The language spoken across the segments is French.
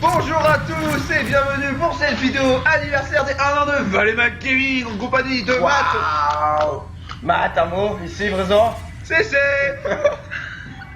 Bonjour à tous et bienvenue pour cette vidéo anniversaire des 1 an de Valémac Gaming en compagnie de Matt. Waouh, Matt, Amo, ici présent. C'est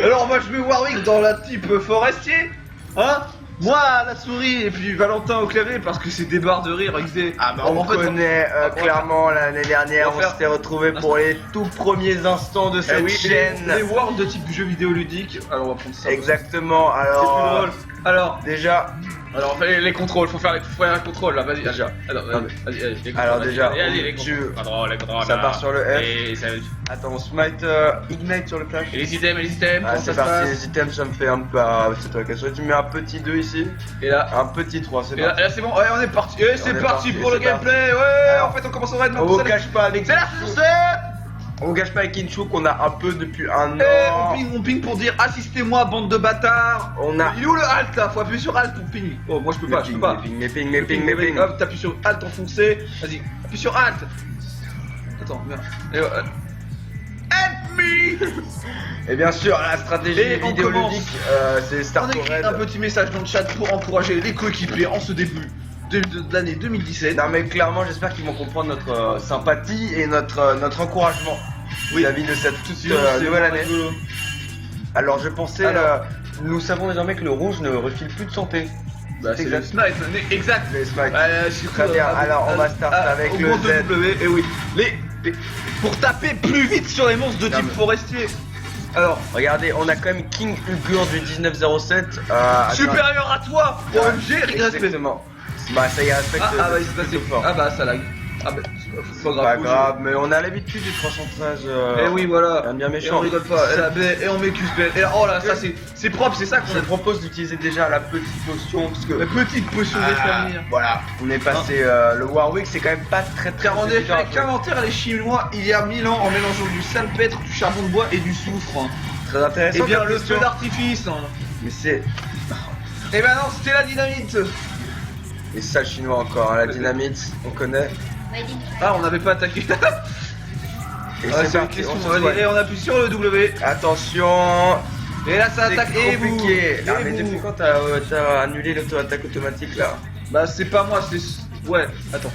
Alors moi je mets Warwick dans la type forestier, hein. Moi la souris et puis Valentin au clavier parce que c'est des barres de rire XD. Ah bah on connaît clairement l'année dernière, on s'était retrouvés pour les tout premiers instants de cette chaîne. Les worlds de type jeu vidéo ludique. Alors on va prendre ça. Exactement, C'est plus alors... drôle. Alors déjà... Alors on fait les contrôles, faut faire un contrôle là, vas-y. Déjà. Alors, vas-y, les contrôles, Alors vas-y, déjà, allez, les contrôles. Les contrôles, ça là. part sur le F. Et ça... Attends, on smite Ignite sur le clash. Et les items, Ah, comment c'est ça se parti, passe? les items ça me fait un peu... c'est toi qui as choisi, tu mets un petit 2 ici. Et là, Un petit 3, c'est et là, parti. c'est bon, ouais, on est parti. Et c'est parti pour le gameplay, ouais. Alors, En fait, on commence en raid. On vous cache pas avec... C'est la succès. On vous cache pas avec Kinchu qu'on a un peu depuis un Et an. on ping pour dire assistez-moi, bande de bâtards. On a... Il est où le alt là? Faut appuyer sur alt pour ping. Oh, moi je peux pas, je peux pas. Mais ping. Hop, t'appuies sur alt enfoncé. Vas-y, appuie sur alt. Attends, merde. Help me. Et bien sûr, la stratégie Et on vidéoludique, c'est On Start écrit Raid. un petit message dans le chat pour encourager les coéquipiers en ce début de l'année 2017. Non mais clairement, j'espère qu'ils vont comprendre notre sympathie et notre encouragement vis-à-vis de cette toute nouvelle année. Alors je pensais, nous savons désormais que le rouge ne refile plus de santé. Bah, c'est le snipe, exact. Les smite. Très bien, alors on va start avec le Z. W, et oui. Pour taper plus vite sur les monstres de Non, type mais- forestier. Alors, Regardez, on a quand même King Ugur du 1907. supérieur à toi, OMG, respect. Exactement. Bah ça y est, respecte. Ah bah il s'est passé. fort. Ah bah ça lag. Ah bah c'est pas Pas grave. grave, mais on a l'habitude du 313. Et oui voilà. Un bien Et on méchant. rigole pas. Et on met QSPL. Et là, oh là, ça c'est propre, c'est ça qu'on Je a. propose d'utiliser déjà la petite potion parce que La petite potion d'infirmière. voilà, on est passé le Warwick, c'est quand même pas très Car en effet, différent. qu'inventèrent les Chinois il y a 1000 ans en mélangeant du salpêtre, du charbon de bois et du soufre. Hein. Très intéressant. Et bien comme le question. feu d'artifice. Hein. Mais c'est Et ben non, c'était la dynamite. et ça chinois encore, hein, la dynamite, on connaît. Ah, on n'avait pas attaqué. Et Ah, c'est c'est une parti, question. on se Allez, soigne. et on appuie sur le W. Attention, Et là, ça c'est attaque. Et vous. compliqué. Et Ah, mais vous. depuis quand t'as annulé l'auto-attaque automatique là? Bah, c'est pas moi, c'est. Ouais, attends.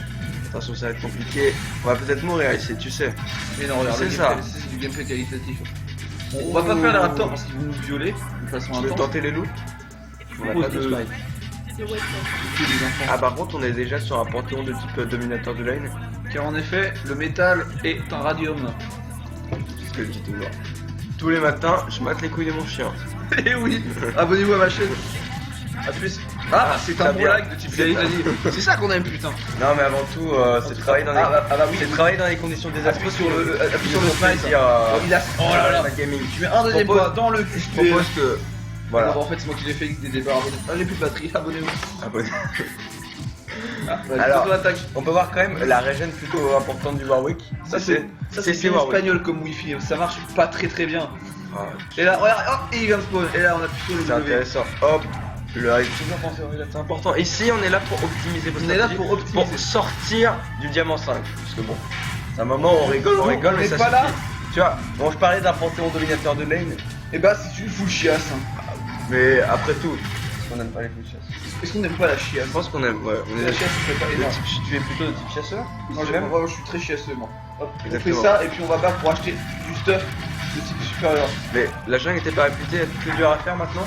Attention, ça va être compliqué. On va peut-être mourir ici, tu sais. Mais non, regarde, C'est le ça. gameplay, c'est du gameplay qualitatif. On va pas faire les raptors parce qu'ils vont nous violer de façon Tu veux intense. tenter les loups? On a propose pas de de- smite. Tuer des enfants. Ah par contre on est déjà sur un panthéon de type dominateur de lane. Car en effet, le métal est un radium. C'est ce que je dis toujours. Tous les matins, je mate les couilles de mon chien. Eh oui, abonnez-vous à ma chaîne. A plus. Ah, c'est un très bon bien. lag de type vas-y. C'est ça qu'on aime, putain. Non mais avant tout, c'est travailler dans les... oui. c'est travailler dans les conditions Appuie désastreuses. sur le, appuie sur le smite. smite. Il a. Oh là là. Gaming. Tu mets un deuxième Propose- doigt dans le Je QSP. propose que... Voilà. Alors, en fait, c'est moi qui l'ai fait avec des débats. Ah, j'ai plus de batterie, abonnez-vous. Abonné. Alors, Alors, l'attaque. on peut voir quand même la régène plutôt importante du Warwick. Ça, c'est bien Warwick. espagnol comme wifi. Ça marche pas très bien. Ah, Et là, regarde, hop, et il vient de spawn. Et là, on appuie sur le c'est W. intéressant. Hop. Le avec toujours pensé au résultat, c'est important. Ici, on est là pour optimiser vos On est là stratégies, pour optimiser. sortir du diamant 5. Parce que bon, c'est un moment où on rigole, On mais n'est ça pas là. suffit. Tu vois, bon, je parlais d'un panthéon dominateur de lane, Et bah, c'est une full chiasse. Hein. mais après tout, est-ce qu'on aime pas les full chasses? Est-ce qu'on n'aime pas la chiasse? Je pense qu'on aime, ouais, on est La chiasse, c'est pas énorme. Tu es plutôt de type chasseur? Moi, je suis très chiasseux, moi. Hop, on fait Exactement. ça, et puis on va battre pour acheter du stuff de type supérieur. Mais la jungle était pas réputée être plus dur à faire maintenant?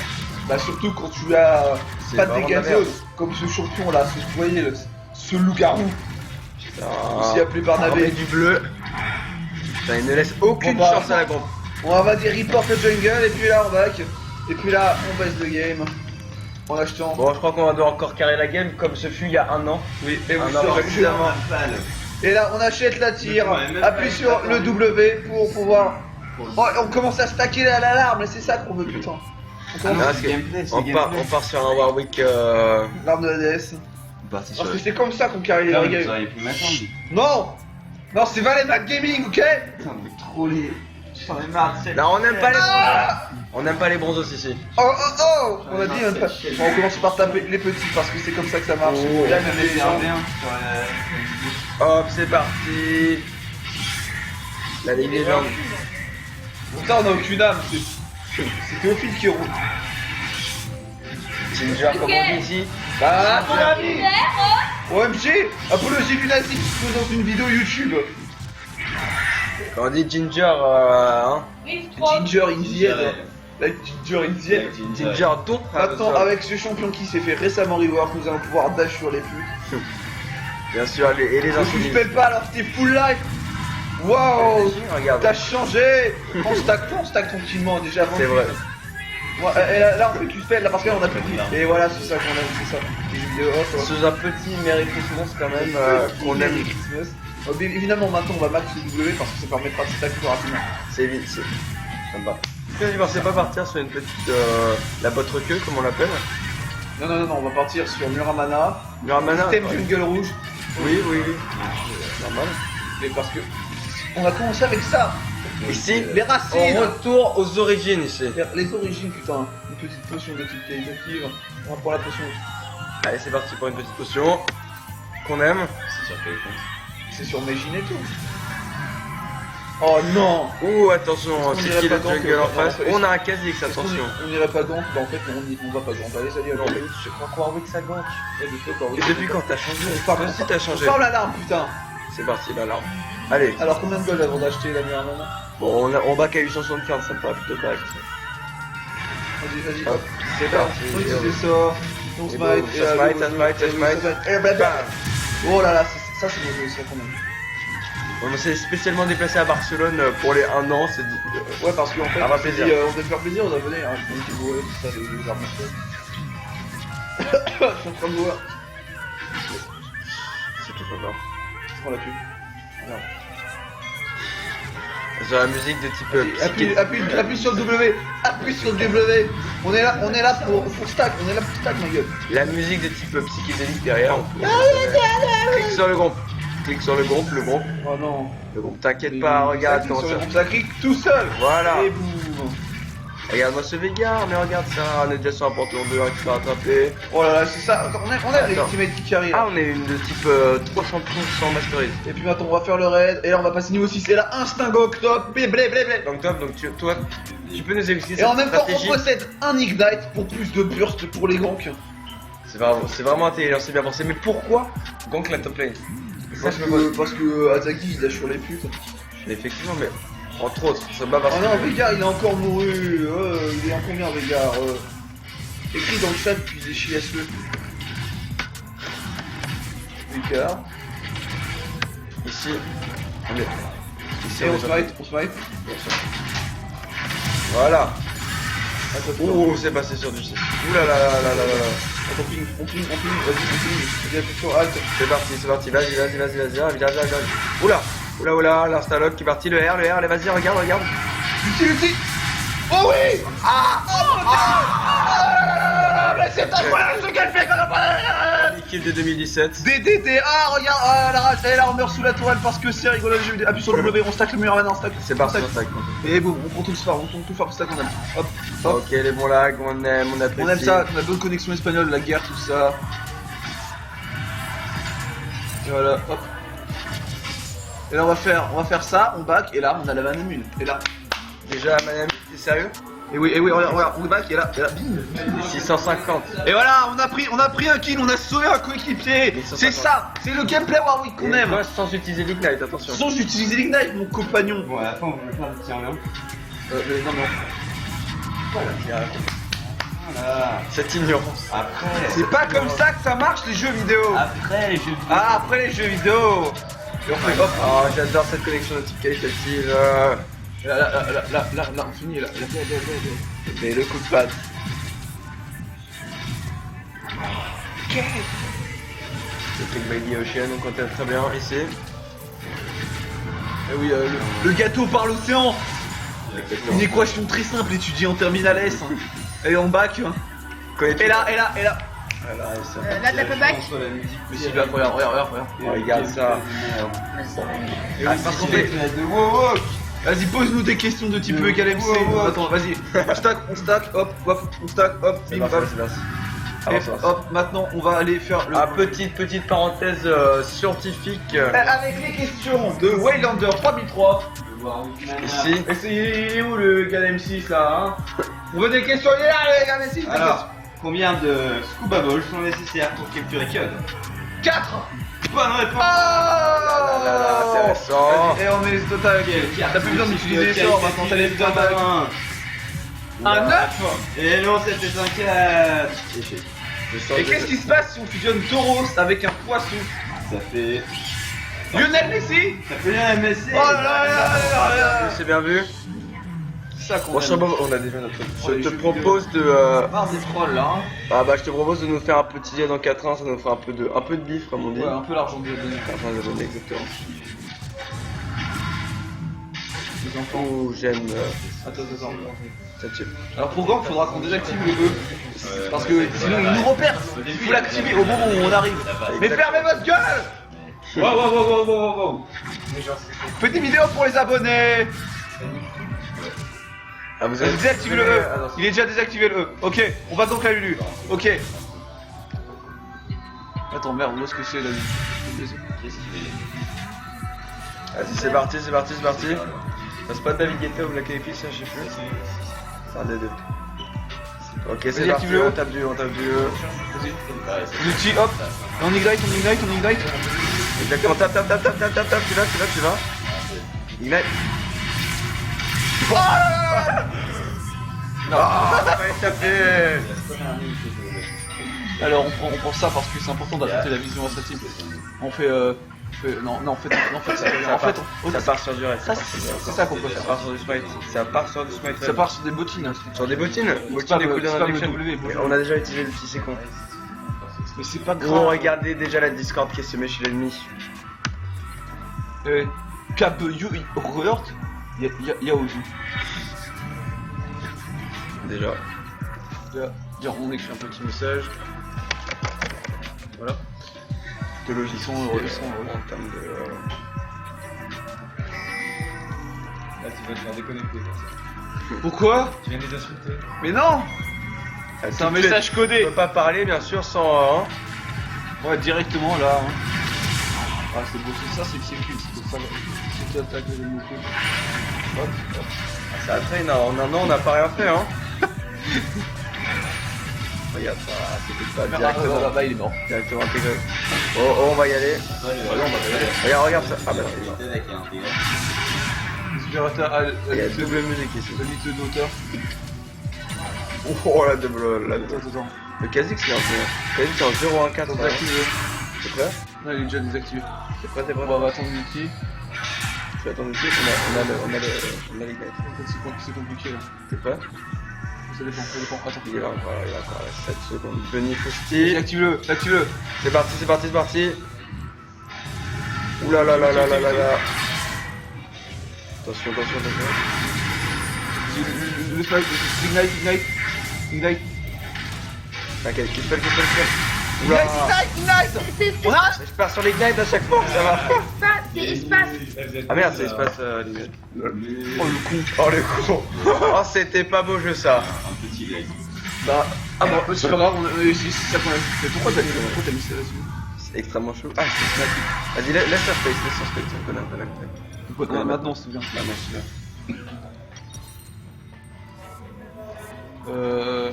Bah, surtout quand tu as C'est pas de vraiment dégâts de la merde. zone, comme ce champion là, vous voyez, ce loup-garou. Aussi appelé Barnabé. Armée du bleu. Putain, il ne laisse aucune Bon, bah, chance à la groupe. On va dire report le jungle, et puis là on back. Et puis là, on baisse le game. En achetant. Bon, je crois qu'on va devoir encore carrer la game comme ce fut il y a un an. Oui, et Un oui, an ça, précédemment. Et là, on achète la tire, appuie sur le W pour pouvoir. Oh, on commence à stacker l'alarme, et c'est ça qu'on veut, putain. On commence Parce que on part sur un Warwick. l'arme de la DS. Parti Parce que c'est comme ça qu'on carry les games. Vous auriez pu m'attendre. Non! Non, c'est Valémac Gaming, ok? Putain, mais trop les. J'en ai marre de cette. Non, on n'aime pas les Ah! On n'aime pas les bronzos ici. Oh oh oh! On a dit même pas. Bon, on commence par taper les petits parce que c'est comme ça que ça marche. Oh. Là, J'avais les fait gens. un bien sur Hop, c'est parti. La Ligue des Jambes. Putain, on a aucune âme. C'est Théophile qui roule. Ginger, comme on dit ici. Bah, mon ami OMG, apologie du nazisme dans une vidéo YouTube. Quand on dit Ginger, hein. Ginger indienne. La Ginger indienne. Ginger d'autres. Maintenant, avec ce champion qui s'est fait récemment rework, nous allons pouvoir dash sur les putes. Bien sûr, et les Ne insulites. spell pas alors que t'es full life. Waouh, Regarde. t'as changé. On stack tranquillement déjà avant. C'est vrai. Ouais, et là on fait du spell là parce que là on a plus de vie. Et voilà, c'est ça qu'on aime, c'est ça. Les jeux vidéo off. Sous un petit Merry Christmas quand même, qu'on aime. Christmas. Bien évidemment maintenant on va max le W parce que ça permettra de stack plus rapidement. C'est vite, c'est. Ça me va. Tu ne pensais pas partir sur une petite. La botte requeux, comme on l'appelle. Non, on va partir sur Muramana. Muramana. Système ouais. jungle rouge. Oui. Normal. Mais parce que on a commencé avec ça. Ici, Les racines. on retourne aux origines ici. Les origines, putain. Une petite potion de type qualitative. On va prendre la potion. Allez, c'est parti pour une petite potion. Qu'on aime. C'est sur quel compte? C'est sur Megine et tout. Oh non. Ouh, attention, On c'est irait qui pas le Gank, jungle en face. est-ce On a un Kha'Zix, attention. On irait pas Gank, bah en fait on va pas Gank. Allez, salut, Non, mais je crois qu'on envie que ça gank. Et depuis quand t'as changé? Toi aussi t'as changé. Ferme l'alarme, putain. C'est parti, l'alarme. Allez. Alors combien de gold avant d'acheter la Muramana? Bon, on back à 875, ça me paraît plutôt correct. Vas-y, Hop, hop. c'est parti. On utilise ça. On Et smite. boum, ça smite. Et bam. Bam. Oh là là, ça c'est beau, ça quand même. On s'est spécialement déplacé à Barcelone pour les 1 an, c'est dit. Ouais, parce qu'en fait, Ah, bah, on s'est plaisir. dit, on devait faire plaisir aux abonnés. Hein. Donc, ils vont tout ça, les armes. Je suis en train de voir. C'est tout pas grave. Je prends la pub. Regarde. J'ai la musique de type Appuie sur le W. Appuie sur le W. On est là pour stack. On est là pour stack, ma gueule. La musique de type psychédélique derrière. Clique sur le groupe. Clique sur le groupe. Oh non. Le groupe, t'inquiète pas, regarde comment ça. Ça clique tout seul. Voilà. Et boum. Regarde-moi ce Veigar, mais regarde ça, on est déjà sur un pantour 2 qui sera rattrapé. Oh là là, c'est ça. On a les Attends. ultimates qui arrivent. Ah, on est une de type 300 sans masterise. Et puis maintenant, on va faire le raid. Et là, on va passer niveau 6. Et là, instinct go octobre. Blé. Donc top, donc toi, tu peux nous expliquer Et en cette même temps, stratégie. on possède un ignite pour plus de burst pour les ganks. C'est vraiment intelligent, c'est bien pensé. Mais pourquoi gank la top lane? Ça, je me pose. Parce que Azaki, il lâche sur les putes. Effectivement, mais entre autres, ça bat parce Oh non, Veigar, il est encore mouru. Il est en combien, Veigar Écris dans le chat, puis déchiasse-le. Veigar. Ici, on est. Ici, Et on est se sur- smite. Voilà. Attends, Ouh, c'est passé sur du 6. Ouh là là là là là là là. on ping, vas-y, vas-y, attention, halte. C'est parti, vas-y. Oula, l'instalock qui est parti, le R, allez, vas-y, regarde. Lucie. Oh oui. Mais c'est un point, ce qu'elle fait quand même. L'équipe de 2017. DDT, regarde, la rage, et là on meurt sous la tourelle parce que c'est rigolo, j'ai appuie sur le W, on stack le mur maintenant, on stack. C'est parti, on on stack. Et boum, on prend tout le phare, on tourne tout le phare pour stack, on aime. Hop. Ok, les bons lags, on aime, on apprécie. On aime ça, on a bonne connexion espagnole, la guerre, tout ça. Et voilà, hop. Et là on va faire ça, on back, et là on a la mana mule. Et là, Déjà, Miami, t'es sérieux? et oui, regarde, on back, et là, bim. 650. Et voilà, on a pris un kill, on a sauvé un coéquipier. C'est ça, c'est le gameplay Warwick qu'on aime. Moi, sans utiliser l'ignite, attention. Sans utiliser l'ignite, mon compagnon. Bon, à la fin, on veut faire le tir là. Non. Voilà. Cette ignorance. Après. C'est pas comme ça que ça marche les jeux vidéo. Après les jeux vidéo. Ah, après les jeux vidéo. Et on fait hop. Oh, j'adore cette connexion de type qualitative. Là, on finit, là. Mais le coup de patte. Le Click by the Ocean, on compte très bien ici. Eh oui, le gâteau par l'océan. Une équation très simple étudiée en terminale S. Elle est en bac. Et là. Voilà, et ça. Là, t'as pas back. Mais si, là, regarde. Regarde ça. Ah, parce qu'en fait, vas-y, pose-nous des questions de type égal MC. Attends, vas-y. On stack, hop, C'est bim, parti, bam. c'est parti. Et Avance. hop, maintenant on va aller faire le. Ah, petite parenthèse scientifique. Avec les questions de Waylander 3003. Ici. Et c'est il est où le gars M6 là hein? On veut des questions, il est là le gars M6. Alors, Combien de scuba balls sont nécessaires pour capturer Cud? 4. Bonne réponse. Intéressant. Et on met les total. T'as plus besoin d'utiliser les sorts maintenant, t'as les total. Un 9. Et non, c'était un 4. Et qu'est-ce qui se passe si on fusionne Tauros avec un poisson? Ça fait... Lionel Messi. Ça fait bien Messi. Oh là là là là. C'est bien vu. C'est ça qu'on Bon, aime. on a déjà notre. Oh, les Je te jeux propose de. Barre des trolls là. Hein. Ah bah je te propose de nous faire un petit jet dans 4-1, ça nous fera un peu de bif comme on dit. Ouais, un peu l'argent de donner. Enfin, de donner exactement. Les enfants où j'aime Attends. cette chip. Alors pour Gorg, faudra qu'on désactive le E. Parce que sinon il nous repère. Il faut l'activer au moment où on arrive. Mais fermez votre gueule. Wow. Petite vidéo pour les abonnés. Ah vous Vas-y, désactive le E. Ah, non, Il est déjà désactivé le E. Ok, on va donc à Lulu. Ok. Attends, merde, où est-ce que c'est là? Vas-y c'est parti. Passe pas de navigateur ou de la qualifie, ça je sais plus. C'est un des deux. Ok c'est Vas-y, parti, active-le. on tape du E. Vas-y. L'outil, hop. On ignite. Exactement, tape, tu vas. Ignite. Non, fallait taper. Alors on prend ça parce que c'est important d'adapter la vision à sa team. On fait non en fait Ça part sur du reste. ça c'est ça qu'on peut Ça faire. part sur du smite. Ça part sur du smite. Ça part sur des bottines. sur des bottines. pas Bottines et le- cooldown c'est pas le reduction. W, bonjour. On a déjà utilisé le petit c'est con. Mais c'est pas Gros, grave. regardez déjà la Discord qui se met chez l'ennemi. Cap you hurt. Y'a Ozu. Déjà. Dire on écrit un petit message. Voilà. De logique. Ils sont heureux. En termes de. Là, tu vas te faire déconnecter. Pourquoi? Tu viens de les insulter. Mais non. C'est un message On codé. peut pas parler bien sûr sans. Ouais, directement là. Hein. Ah, c'est beau, c'est ça, c'est cool. C'est ça. C'est qui attaque les mots. Hop. Ça traîne, en un an on n'a pas rien fait hein. Regarde ça, c'était pas directement. Là-bas, il est mort. Directement intégré. Oh, on va y aller. Regarde ça. Ah bah c'est ça. Inspirateur, Il y a double musique ici. le mythe d'auteur. Oh la double. Attends. Le Kha'Zix c'est un peu. Kha'Zix c'est en 0-1-4. Désactivé. C'est prêt? Non, il est déjà désactivé. C'est prêt, t'es prêt? On va attendre l'outil. Tu attends ici, on a l'ignite. C'est compliqué là. T'es prêt? Ça dépend. Attends. Il est là encore, 7 secondes. Benny Fausti. Active-le. C'est parti. Oula là. Attention. Le spike, ignite. T'inquiète, kill spell. Ignite. On a. Je pars sur l'ignite à chaque fois, ça va. C'est espace. Ah merde, c'est espace l'ignite. Oh le con. Oh le con. Oh c'était pas beau jeu ça. Un petit lag. Bah. Ah bon, c'est pas grave, c'est ça qu'on a. Mais pourquoi t'as mis ça là-dessus? C'est extrêmement chaud. Ah c'est snack. Vas-y laisse sur space, on connaît. Ouais, maintenant c'est bien.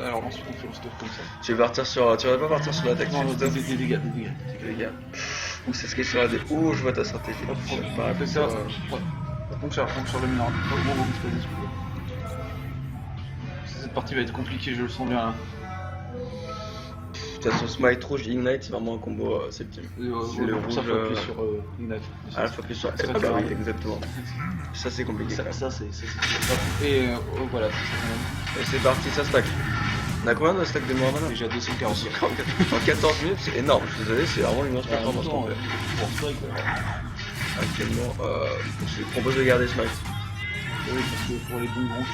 Alors ensuite on fait le stuff comme ça. Tu vas pas partir sur l'attaque Non, sur le des dégâts. les gars. Ouh c'est ce qui est sur la dé. Ouh je vois ta stratégie. Fais ça. Poncture le mineur. Cette partie va être compliquée, je le sens bien là. De toute façon smite rouge ignite c'est vraiment un combo septime. C'est le Pour ça rouge. faut appuyer sur Ignite. Ah la focus sur. C'est Ah pas bah oui grave. exactement. Ça c'est compliqué. Ça quand même. c'est. Et voilà, c'est Et c'est parti, ça stack. On a combien de stack de moi maintenant? déjà 240. En 14 minutes, c'est énorme, je suis désolé, c'est vraiment une immense performance qu'on fait. Actuellement, je te propose de garder Smite. Oui, parce que pour les bons grands,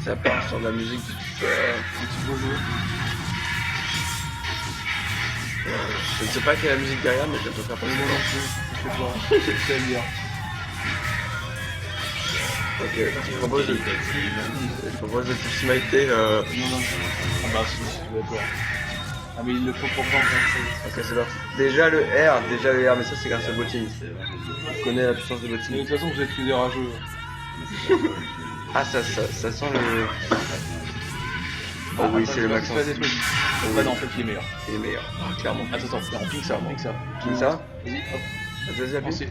Ça part sur de la musique. un petit beau jeu. Je ne sais pas quelle est la musique derrière, mais je vais te faire passer. Je sais pas, c'est à dire. Ok, je propose de te smiter. Non. Ah bah, si, tu vas voir. Ah, mais il le faut pour pas. Ok, c'est parti. Déjà le R, mais ça c'est grâce à Botting. Je connais la puissance de Mais de Botting. toute façon, vous êtes que des rageux. Ah, ça sent le. Oh oui, c'est le max. Bah non, en fait, il est meilleur. Il est meilleur, clairement. Attends, on ping ça, on ping ça. Ping ça. Vas-y, hop. Vas-y, appuie. C'est-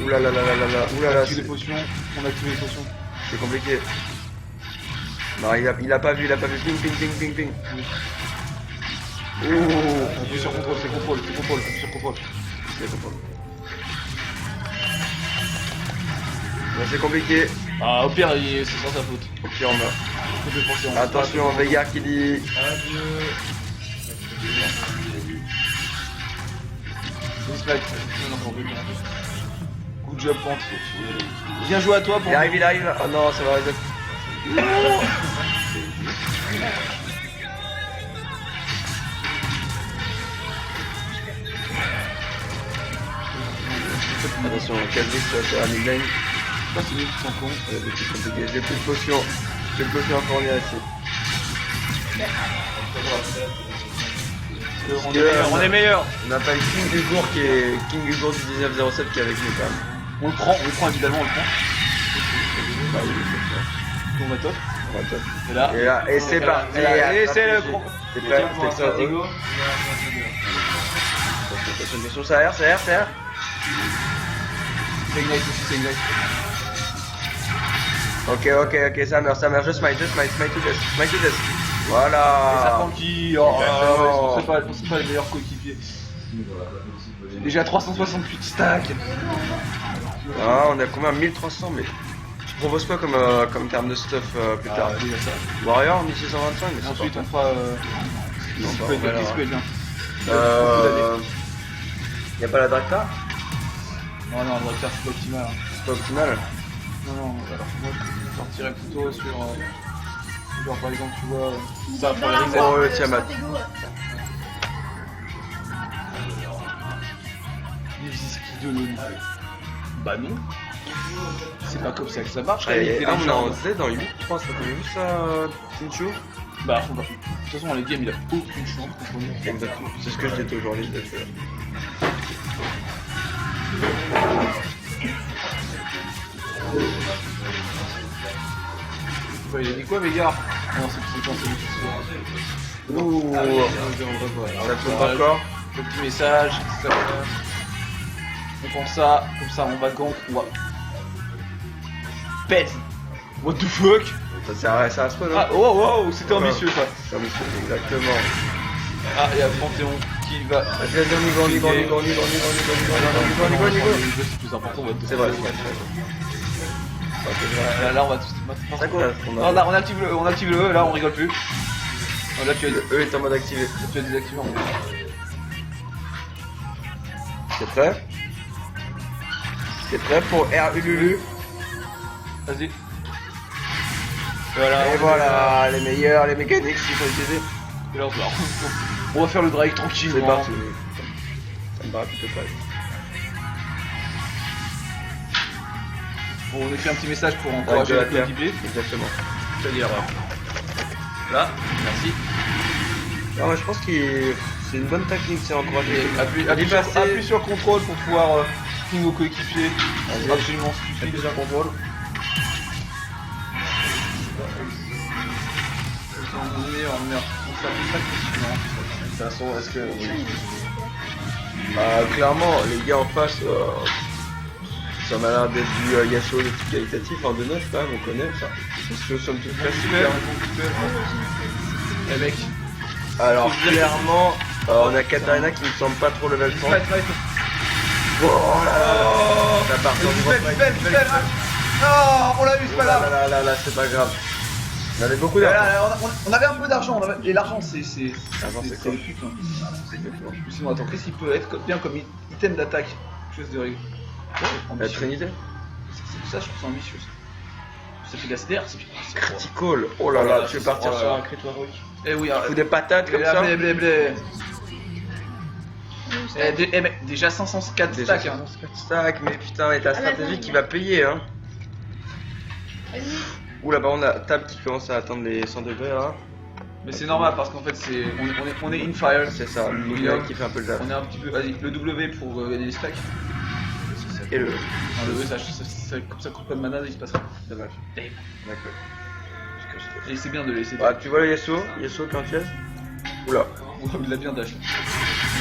Oulala, On active les potions, c'est compliqué. Non, il a pas vu, ping, ping, ping. Oh, appuie sur contrôle, appuie sur contrôle. C'est contrôle. Bon, c'est compliqué. Ah, au pire, c'est sans sa faute. Au pire, on meurt. Faut de penser, Attention, Veigar qui dit. Dispatch. Non, on veut bien. Coup de job pente. Bien joué à toi pour. Il arrive. Oh non, ça va. Attention, Calvis sur la midlane. Je sais pas si les qui sont cons. C'est compliqué. J'ai plus de potions. À fournir ici. On est meilleur. On n'a pas le King Ugur qui est King Ugur du 1907 qui est avec nous quand même. On le prend évidemment, on le prend. Bah oui, c'est On va top. ça. Ouais, top. Et là. Et là, et c'est parti. Et c'est le grand. C'est prêt, c'est ça. Attention, ça erre. C'est Ignite aussi, c'est Ignite. Ok, ça meurt. Je smite to death. Voilà. Et ça prend qui oh, Exactement. c'est pas les meilleurs coéquipiers. Déjà 368 stacks. Ah, on a combien 1300, mais tu proposes quoi comme terme de stuff plus tard Oui, ça. Warrior 1625, mais Et c'est ensuite pas on fera. Non, Ce bah, peut être on verra. bien, ce peut être bien. Y'a pas la Draktar? Non, on va faire c'est pas optimal. Hein. C'est pas optimal. Non, alors moi je partirais plutôt sur. Genre par exemple, tu vois. Ça pour les reset. Oh, le Tiamat. De l'ONU. Bah non. C'est pas comme ça que ça marche. Et on est en Z dans 8-3, ça t'avais vu ça, Tinchu? Bah, de toute façon, dans les games, il a aucune chance contre nous. Exactement, c'est ce que je dis aujourd'hui, je l'ai fait. Bah, il a dit quoi, Veigar? Non, c'est quand c'est lui. Ouh, ça tourne encore. Le petit message, etc. On prend ça, comme ça on va gank, on va. Pète! What the fuck? Ça sert à spawn, Ah, hein? oh, c'était ambitieux ça. C'est ambitieux, exactement. Ah, il y a Panthéon qui va. Vas-y, on y va. C'est plus important, what the fuck. C'est vrai. Là, on va tout. Ça quoi? On active le E, là on rigole plus. Là tu as Le E est en mode activé. désactivé en fait. C'est prêt? C'est prêt pour R Ululu? Vas-y. Et voilà, les meilleurs, les mécaniques qui sont utilisés. Et là, on va faire le drag tranquille. C'est parti. Ça me paraît plutôt pas. Bon, on écrit un petit message pour encourager la coéquipier. Exactement. C'est-à-dire là, merci. Non, mais je pense que c'est une bonne technique, c'est encourager. Appuie sur contrôle pour pouvoir ping au coéquipier. Absolument stupide. Appuie sur contrôle. De toute façon, est-ce que. Clairement, les gars en face, ça m'a l'air d'être du Yasuo de type qualitatif, en 2-9 quand même, on connaît. Enfin, c'est somme toute classique. Eh mec. Alors, clairement, on a Katarina qui me semble pas trop level 30. Oh là là, ça part dans Non, on l'a vu, c'est pas grave. Là, c'est pas grave. On avait beaucoup d'argent. On avait un peu d'argent, et l'argent c'est c'est le pute. Sinon, attends, qu'est-ce qu'il peut être bien comme item d'attaque? Quelque chose de règle. La Trinité. Ça, je trouve ça ambitieux. Ça fait de la CDR, c'est Critical. Oh là là, tu veux partir sur un crit heroic. Eh oui, Fous des patates comme ça. blé. Mec, déjà 504 Déjà stacks. 4 stacks, mais putain, et ta stratégie qui va payer, hein. Ouh là-bas, on a Tab qui commence à atteindre les 100 degrés là. Mais c'est normal parce qu'en fait, on est in fire. C'est ça, le Lumière qui fait un peu le taf. On est un petit peu. Vas-y, le W pour gagner les stacks. Et le E. Non, le E, comme ça coûte pas de mana, il se passe rien. Dommage. Dave. D'accord. Et c'est bien de laisser. Ah, tu vois le Yasuo qui est en pièce. Oula, Il l'a bien dash. Non,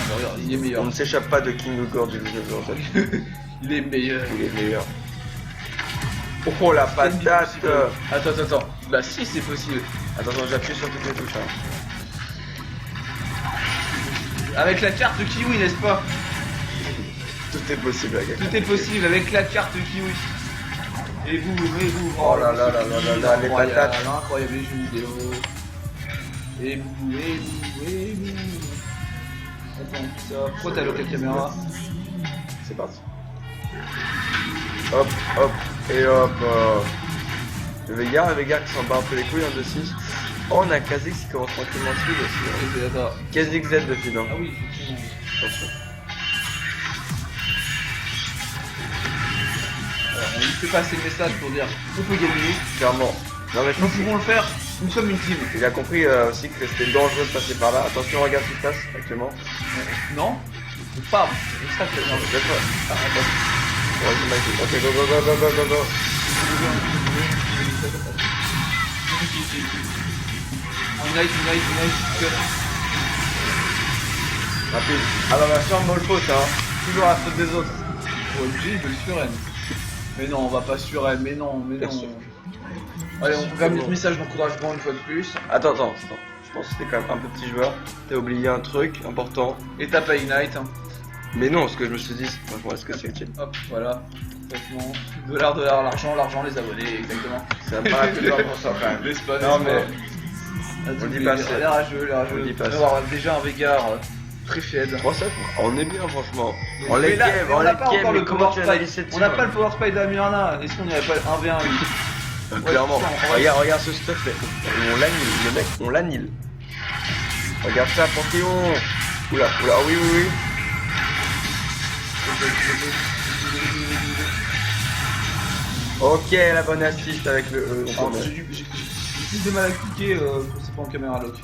mais regarde, il est meilleur. on ne s'échappe pas de King Ogre du 1907. Il est meilleur. Il est meilleur. Oh la patate. Attends. Bah si, c'est possible. Attention, j'appuie sur toutes les touches. Hein. Avec la carte kiwi, n'est-ce pas? Tout est possible, la gars. Tout est possible avec la carte kiwi. Et vous. Oh là là là là là là, les patates. Incroyable les jeux vidéo. Et vous. Attends, ça. Pourquoi t'as loqué la caméra? C'est parti. Hop, hop, et hop. Le Veigar qui s'en bat un peu les couilles en 2-6. Oh, on a Kha'Zix qui commence tranquillement à suivre aussi. Hein. Attends. Kha'Zix Z de feed. Hein. Ah oui, effectivement. Attention. Alors, on lui fait passer le message pour dire on peut gagner. Clairement. Non mais je Nous pense pouvons le faire. Nous sommes une team. qu'il a compris aussi que c'était dangereux de passer par là. Attention, regarde ce qui se passe actuellement. Non? Pas. C'est ça que non. D'accord. Ah, attends. Vas-y, Mike. Ok, go. Unite. Rapide. Ah bah ma chambre le faute, hein. Toujours à la faute des autres. OMG, il veut le sur N. Mais non, on va pas sur N. Mais non. Bien sûr. Allez, on va mettre message d'encouragement une fois de plus. Attends. Je pense que c'était quand même un peu petit joueur. T'as oublié un truc important. Et tape à Unite. Hein. Mais non, ce que je me suis dit, franchement, est-ce que c'est utile? Hop, voilà. Exactement. Dollar, l'argent, les abonnés, exactement. Ça me paraît plus important quand même. N'est-ce pas? Non mais. On dit pas assez. Les rageux. On dit pas On va assez. avoir déjà un Veigar très faible. 3-7, on est bien franchement. On les game, on n'a pas game, encore mais le comment power tu spy. analyses cette On team? n'a pas le power spy d'Amirna. Est-ce qu'on n'irait pas 1v1 lui? Clairement. Ouais, Regarde ce stuff, on l'annule, le mec, on l'annule. Regarde ça, Panthéon. Oula, oh oui. Ok, la bonne assist avec le J'ai plus de mal à cliquer quand c'est pas en caméra lock.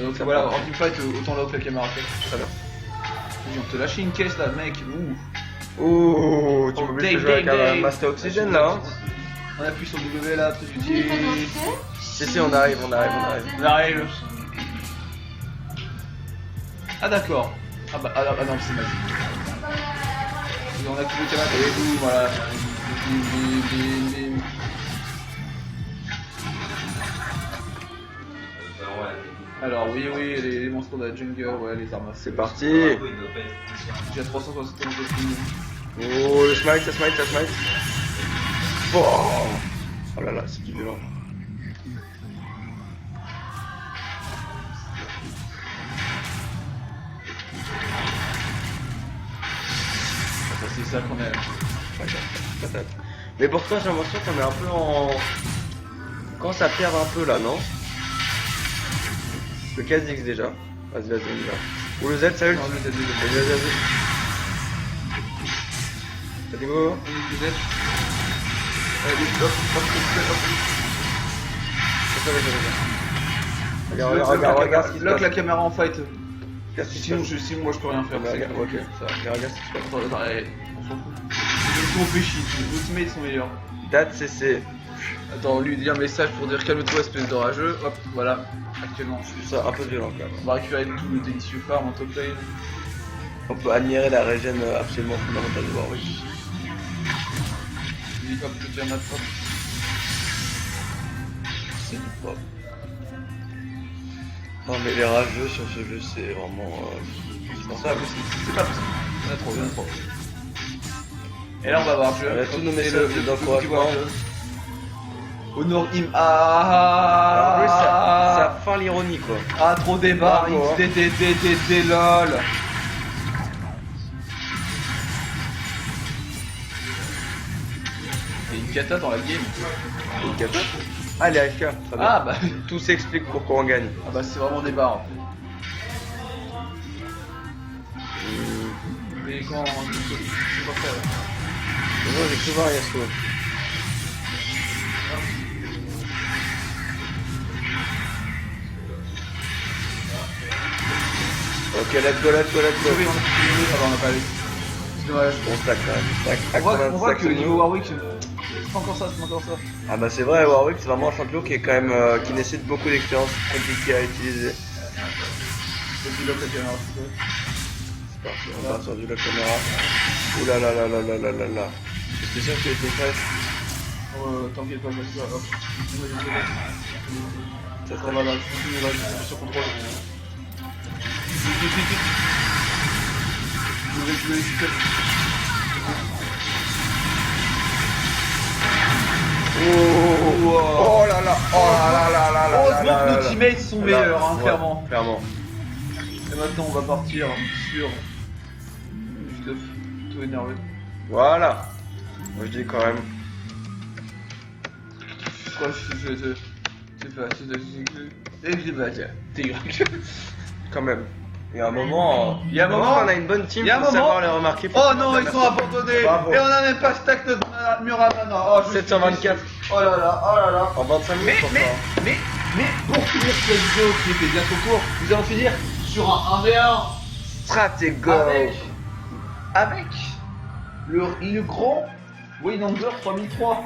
Donc Ça voilà, va. en teamfight, autant lock la caméra fait. Très bien. Vas-y, on te lâche une caisse là, mec. Ouh. Ouh, tu Oh, m'oublies de ding, jouer avec ding, un ding. Master Oxygen là, hein. On appuie sur W là, très utile. Si, on arrive. On arrive. Ah d'accord. Ah non, c'est magique. On a tous les caméras et boum, voilà. Bim. Alors oui, les monstres de la jungle, ouais, les armes à feu. C'est parti. J'ai 371 de film. Oh, le smite, ça smite. Oh là là, c'est du violent. C'est ça qu'on aime. Patate. Mais pourtant j'ai l'impression qu'on est un peu en... Quand ça perd un peu là, non? Le Kha'Zix déjà. Vas-y, on y va. Ou le Z, ça ult. Non, le Z. Vas-y. T'as dit go? Regarde ce qui se Lock passe. la caméra en fight. Qu'est-ce qui se Sinon, passe? moi je peux rien faire. Bah, c'est regarde, comme ok. ça. Regarde ce qui se passe. Attends, allez, on s'en fout. Ils sont fait chier, les ultimates sont meilleurs. Date CC. Attends, lui dit un message pour dire calme-toi espèce de rageux. Hop, voilà. Actuellement, Je trouve ça un peu violent quand même. on va récupérer tout le délicieux farm en top lane. On peut admirer la régène absolument fondamentale de Warwick. Il dit hop, je tiens ma pop. C'est du pop. Non mais les rageux sur ce jeu c'est vraiment... C'est pas possible, c'est pas possible. Il y en a trop. Et là on va voir le jeu. On a tous nos Et messages le d'encouragement. Honor him. En plus ça fin l'ironie quoi. Ah, trop débat. Bravo, hein. XDDDDD lol. Il y a une cata dans la game. Une cata. Ah les AFK, très bien. Ah bah, Tout s'explique pourquoi on gagne. ah bah c'est vraiment des barres. Mais quand c'est pas faire. Moi j'ai cru voir un Yasuo. Ok, let's go. Oui, on a pas eu. C'est dommage. On stack quand même. On voit que niveau Warwick, fais encore ça, tu fais encore ça. Ah bah c'est vrai, Warwick c'est vraiment un champion qui est quand même qui nécessite beaucoup d'expérience, compliqué à utiliser. Vas-y, lock la caméra, s'il te plaît. C'est parti, on part sur du lock caméra. Ouh là là là là là là là là. C'est sûr que tu étais prêt. T'inquiète pas, vas-y, hop. Ça Ça va là, je continue là, je suis sur contrôle. Je vais les super. Oh là là, oh là là là là là. Heureusement que nos teammates sont meilleurs, hein, Ouais, clairement. Clairement. Et maintenant on va partir sur. Stuff, tout énervé. Voilà. Moi je dis quand même. Quoi, c'est pas, t'es Quand même. Il y a un moment. Il y a un moment- on a une bonne team, il y a un faut moment- savoir les remarquer. Oh non, ils sont abandonnés. Bravo. Et on a même pas stack notre Muramana. Oh, je suis 724 déçu. Oh là là, oh là là. en 25 minutes pour ça. Mais pour finir cette vidéo qui était bien trop court, nous allons finir sur un 1v1 Stratego. avec le grand Wayne Angler 3003.